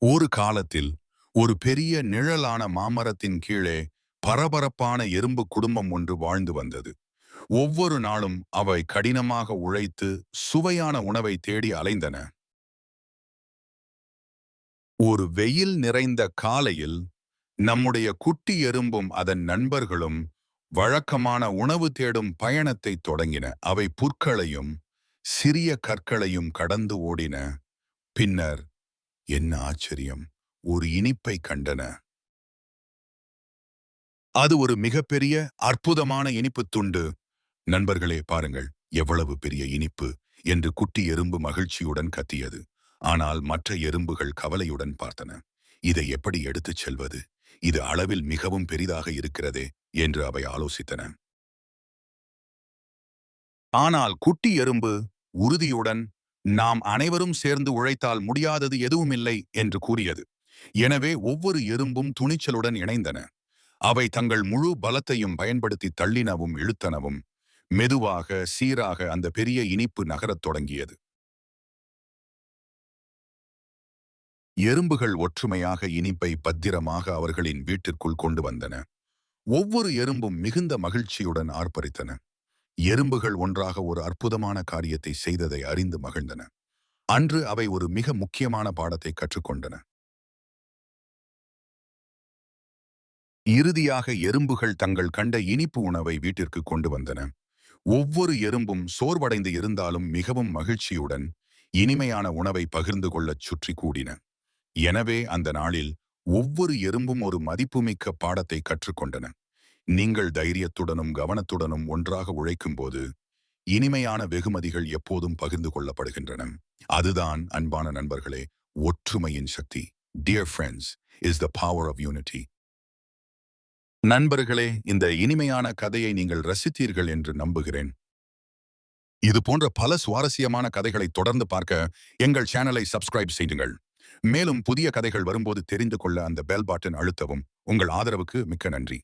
ஒரு காலத்தில் ஒரு பெரிய நிழலான மாமரத்தின் கீழே பரபரப்பான எறும்பு குடும்பம் ஒன்று வாழ்ந்து வந்தது. ஒவ்வொரு நாளும் அவை கடினமாக உழைத்து சுவையான உணவை தேடி அலைந்தன. ஒரு வெயில் நிறைந்த காலையில் நம்முடைய குட்டி எறும்பும் அதன் நண்பர்களும் வழக்கமான உணவு தேடும் பயணத்தை தொடங்கின. அவை புற்களையும் சிறிய கற்களையும் கடந்து ஓடின. பின்னர் என்ன ஆச்சரியம்! ஒரு இனிப்பை கண்டன. அது ஒரு மிகப்பெரிய அற்புதமான இனிப்புத் துண்டு. நண்பர்களே, பாருங்கள், எவ்வளவு பெரிய இனிப்பு என்று குட்டி எறும்பு மகிழ்ச்சியுடன் கத்தியது. ஆனால் மற்ற எறும்புகள் கவலையுடன் பார்த்தன. இதை எப்படி எடுத்துச் செல்வது? இது அளவில் மிகவும் பெரிதாக இருக்கிறதே என்று அவை ஆலோசித்தன. ஆனால் குட்டி எறும்பு உறுதியுடன், நாம் அனைவரும் சேர்ந்து உழைத்தால் முடியாதது எதுவுமில்லை என்று கூறியது. எனவே ஒவ்வொரு எறும்பும் துணிச்சலுடன் இணைந்தன. அவை தங்கள் முழு பலத்தையும் பயன்படுத்தி தள்ளினவும் இழுத்தனவும். மெதுவாக சீராக அந்த பெரிய இனிப்பு நகரத் தொடங்கியது. எறும்புகள் ஒற்றுமையாக இனிப்பை பத்திரமாக அவர்களின் வீட்டிற்குள் கொண்டு வந்தன. ஒவ்வொரு எறும்பும் மிகுந்த மகிழ்ச்சியுடன் ஆர்ப்பரித்தன. எறும்புகள் ஒன்றாக ஒரு அற்புதமான காரியத்தை செய்ததை அறிந்து மகிழ்ந்தன. அன்று அவை ஒரு மிக முக்கியமான பாடத்தை கற்றுக்கொண்டன. இறுதியாக எறும்புகள் தங்கள் கண்ட இனிப்பு உணவை வீட்டிற்கு கொண்டு வந்தன. ஒவ்வொரு எறும்பும் சோர்வடைந்து இருந்தாலும் மிகவும் மகிழ்ச்சியுடன் இனிமையான உணவை பகிர்ந்து கொள்ளச் சுற்றி கூடின. எனவே அந்த நாளில் ஒவ்வொரு எறும்பும் ஒரு மதிப்புமிக்க பாடத்தை கற்றுக்கொண்டன. நீங்கள் தைரியத்துடனும் கவனத்துடனும் ஒன்றாக உழைக்கும்போது இனிமையான வெகுமதிகள் எப்போதும் பகிர்ந்து கொள்ளப்படுகின்றன. அதுதான், அன்பான நண்பர்களே, ஒற்றுமையின் சக்தி. Dear friends, is the power of unity. நண்பர்களே, இந்த இனிமையான கதையை நீங்கள் ரசித்தீர்கள் என்று நம்புகிறேன். இது போன்ற பல சுவாரஸ்யமான கதைகளை தொடர்ந்து பார்க்க எங்கள் சேனலை சப்ஸ்கிரைப் செய்யுங்கள். மேலும் புதிய கதைகள் வரும்போது தெரிந்து கொள்ள அந்த பெல் பட்டன் அழுத்தவும். உங்கள் ஆதரவுக்கு மிக்க நன்றி.